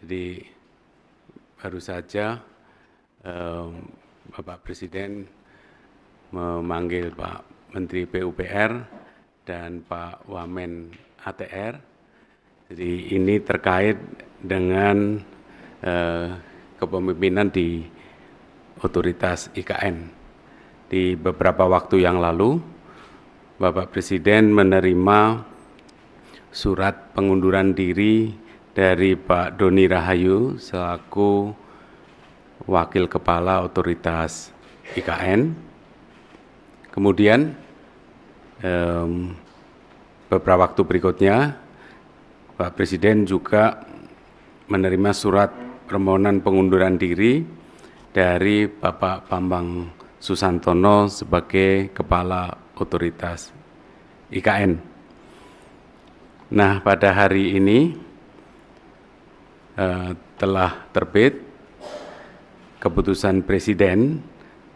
Jadi baru saja Bapak Presiden memanggil Pak Menteri PUPR dan Pak Wamen ATR. Jadi ini terkait dengan kepemimpinan di otoritas IKN. Di beberapa waktu yang lalu, Bapak Presiden menerima surat pengunduran diri dari Pak Doni Rahayu selaku Wakil Kepala Otoritas IKN. Kemudian beberapa waktu berikutnya, Pak Presiden juga menerima surat permohonan pengunduran diri dari Bapak Bambang Susantono sebagai Kepala Otoritas IKN. Nah, pada hari ini telah terbit keputusan Presiden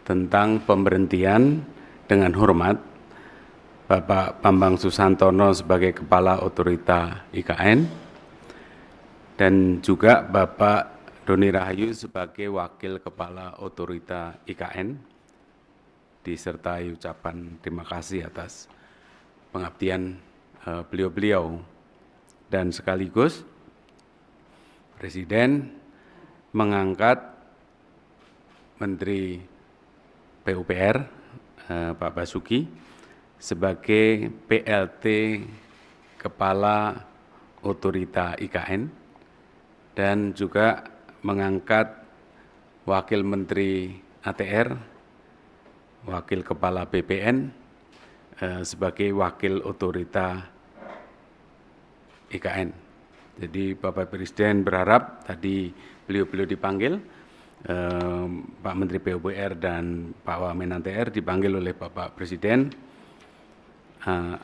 tentang pemberhentian dengan hormat Bapak Bambang Susantono sebagai Kepala Otorita IKN dan juga Bapak Doni Rahayu sebagai Wakil Kepala Otorita IKN, disertai ucapan terima kasih atas pengabdian beliau-beliau. Dan sekaligus Presiden mengangkat Menteri PUPR Pak Basuki sebagai PLT Kepala Otorita IKN dan juga mengangkat Wakil Menteri ATR, Wakil Kepala BPN sebagai Wakil Otorita IKN. Jadi Bapak Presiden berharap tadi beliau-beliau dipanggil, Pak Menteri PUPR dan Pak Wamen ATR dipanggil oleh Bapak Presiden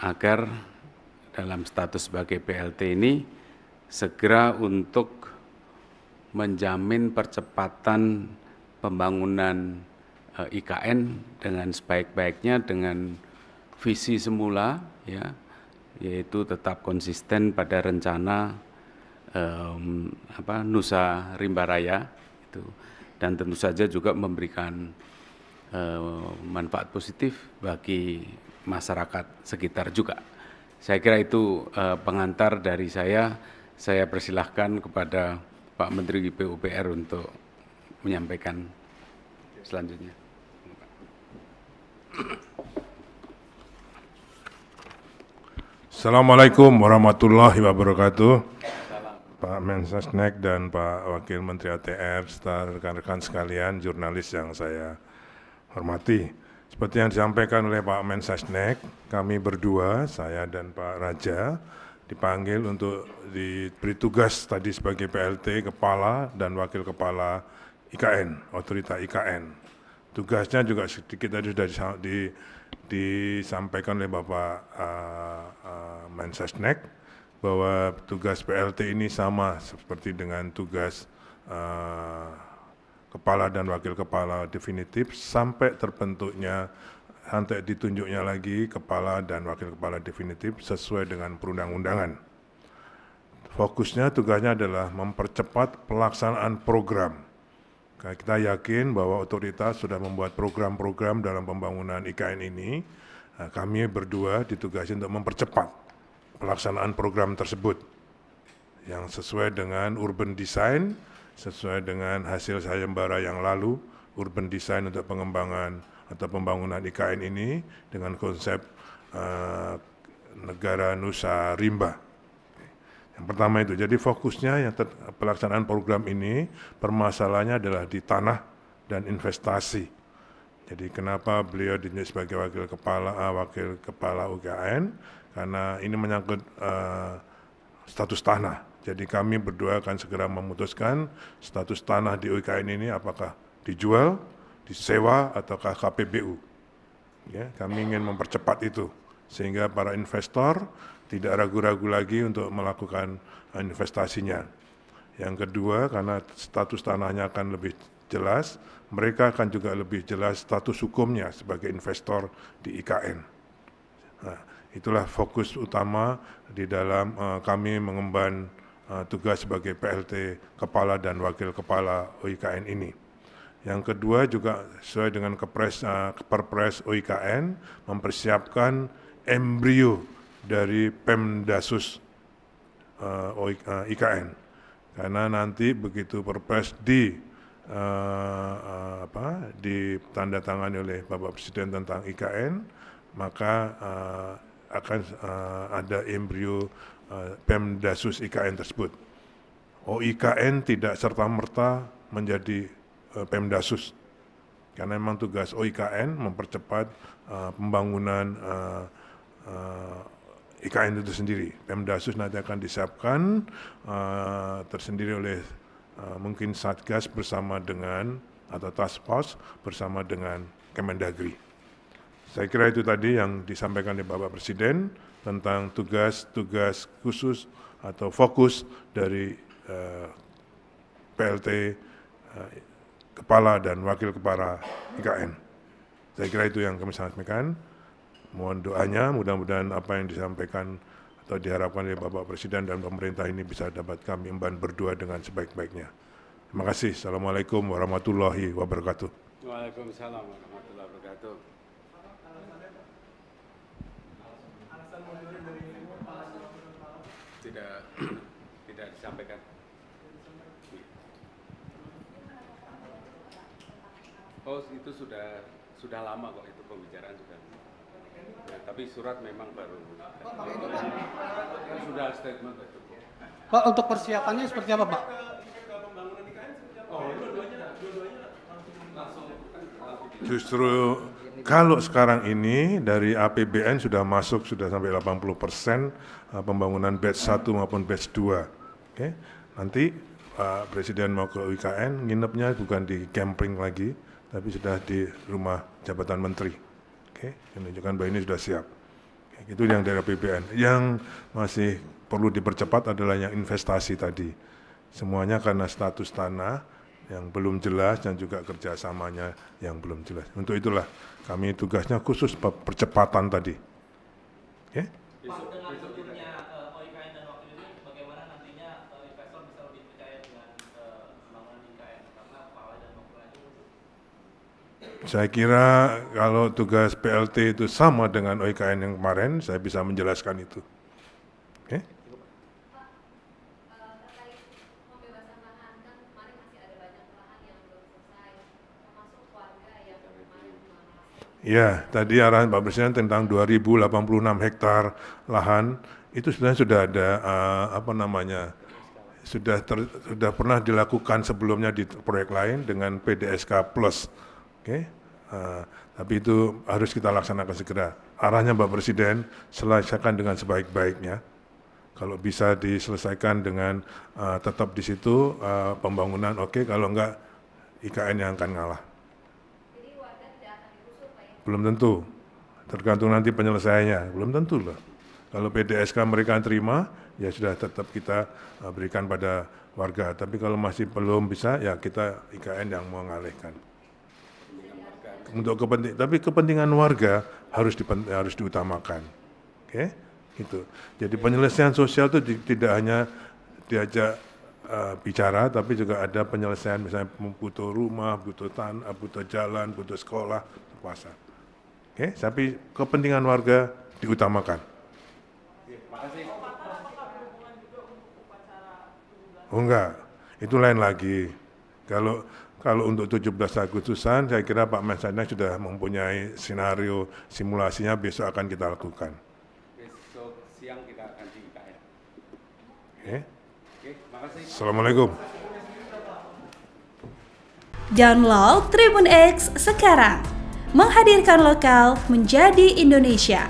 agar dalam status sebagai PLT ini segera untuk menjamin percepatan pembangunan IKN dengan sebaik-baiknya dengan visi semula, ya, yaitu tetap konsisten pada rencana Nusa Rimba Raya itu, dan tentu saja juga memberikan manfaat positif bagi masyarakat sekitar juga. Saya kira itu pengantar dari saya. Saya persilahkan kepada Pak Menteri PUPR untuk menyampaikan selanjutnya. Assalamualaikum warahmatullahi wabarakatuh. Pak Mensesnek dan Pak Wakil Menteri ATR, serta rekan-rekan sekalian, jurnalis yang saya hormati. Seperti yang disampaikan oleh Pak Mensesnek, kami berdua, saya dan Pak Raja, dipanggil untuk diberi tugas tadi sebagai PLT Kepala dan Wakil Kepala IKN, Otorita IKN. Tugasnya juga sedikit tadi sudah disampaikan oleh Bapak Mensesnek, bahwa tugas PLT ini sama seperti dengan tugas Kepala dan Wakil Kepala definitif sampai terbentuknya, sampai ditunjuknya lagi Kepala dan Wakil Kepala definitif sesuai dengan perundang-undangan. Fokusnya, tugasnya adalah mempercepat pelaksanaan program. Kita yakin bahwa otoritas sudah membuat program-program dalam pembangunan IKN ini. Kami berdua ditugasi untuk mempercepat pelaksanaan program tersebut yang sesuai dengan urban design, sesuai dengan hasil sayembara yang lalu, urban design untuk pengembangan atau pembangunan IKN ini dengan konsep negara Nusa Rimba. Yang pertama itu, jadi fokusnya yang pelaksanaan program ini, permasalahannya adalah di tanah dan investasi. Jadi kenapa beliau ditunjuk sebagai Wakil Kepala UKN? Karena ini menyangkut status tanah. Jadi kami berdua akan segera memutuskan status tanah di UKN ini apakah dijual, disewa, ataukah KPBU. Ya, kami ingin mempercepat itu, sehingga para investor tidak ragu-ragu lagi untuk melakukan investasinya. Yang kedua, karena status tanahnya akan lebih jelas, mereka akan juga lebih jelas status hukumnya sebagai investor di IKN. Nah, itulah fokus utama di dalam kami mengemban tugas sebagai PLT Kepala dan Wakil Kepala OIKN ini. Yang kedua juga sesuai dengan Perpres OIKN mempersiapkan embrio dari Pemdasus IKN, karena nanti begitu Perpres ditandatangani oleh Bapak Presiden tentang IKN, maka akan ada embrio Pemdasus IKN tersebut. OIKN tidak serta-merta menjadi Pemdasus, karena memang tugas OIKN mempercepat pembangunan IKN itu sendiri. Pemdasus nanti akan disiapkan tersendiri oleh mungkin Satgas bersama dengan atau Task Force bersama dengan Kemendagri. Saya kira itu tadi yang disampaikan oleh Bapak Presiden tentang tugas-tugas khusus atau fokus dari PLT Kepala dan Wakil Kepala IKN. Saya kira itu yang kami sampaikan. Mohon doanya, mudah-mudahan apa yang disampaikan atau diharapkan oleh Bapak Presiden dan pemerintah ini bisa dapat kami emban berdua dengan sebaik-baiknya. Terima kasih. Assalamualaikum warahmatullahi wabarakatuh. Waalaikumsalam warahmatullahi wabarakatuh. Tidak disampaikan. Oh, itu sudah lama kok, itu pembicaraan sudah. Ya, tapi surat memang baru. Sudah statement itu. Pak, untuk persiapannya seperti apa, Pak? Justru kalau sekarang ini dari APBN sudah masuk sudah sampai 80% pembangunan batch 1 maupun batch 2. Oke. Nanti Pak Presiden mau ke UIKN, nginepnya bukan di camping lagi, tapi sudah di rumah jabatan menteri. Oke, menunjukkan bahwa ini sudah siap. Oke, itu yang dari APBN. Yang masih perlu dipercepat adalah yang investasi tadi. Semuanya karena status tanah yang belum jelas dan juga kerjasamanya yang belum jelas. Untuk itulah kami tugasnya khusus percepatan tadi. Oke? Pak, dengan turunnya OIKN dan wakil ini, bagaimana nantinya investor bisa lebih percaya dengan pembangunan IKN? Karena Pak dan wakil itu. Saya kira kalau tugas PLT itu sama dengan OIKN yang kemarin, saya bisa menjelaskan itu. Oke? Terkait pembebasan lahan, kan kemarin masih ada banyak lahan yang belum selesai, termasuk warga yang kemarin Ya, tadi arahan Pak Presiden tentang 2086 hektar lahan, itu sebenarnya sudah ada sudah pernah dilakukan sebelumnya di proyek lain dengan PDSK Plus. Oke? Tapi itu harus kita laksanakan segera. Arahnya Pak Presiden selesaikan dengan sebaik-baiknya. Kalau bisa diselesaikan dengan tetap di situ pembangunan oke, kalau enggak IKN yang akan ngalah. Jadi warga tidak akan digusur, Pak, ya? Belum tentu, tergantung nanti penyelesaiannya, belum tentu loh. Kalau PDSK mereka terima, ya sudah tetap kita berikan pada warga. Tapi kalau masih belum bisa, ya kita IKN yang mengalihkan. Untuk kepentingan warga harus diutamakan, oke? Gitu. Jadi penyelesaian sosial itu tidak hanya diajak bicara, tapi juga ada penyelesaian, misalnya butuh rumah, butuh tanah, butuh jalan, butuh sekolah, pasar. Oke, tapi kepentingan warga diutamakan. Oh enggak, itu lain lagi. Kalau untuk 17 Agustusan, saya kira Pak Mensesnek sudah mempunyai skenario simulasinya, besok akan kita lakukan. Besok siang kita akan di IKN. Oke, Makasih. Assalamualaikum. Download Tribun X sekarang, menghadirkan lokal menjadi Indonesia.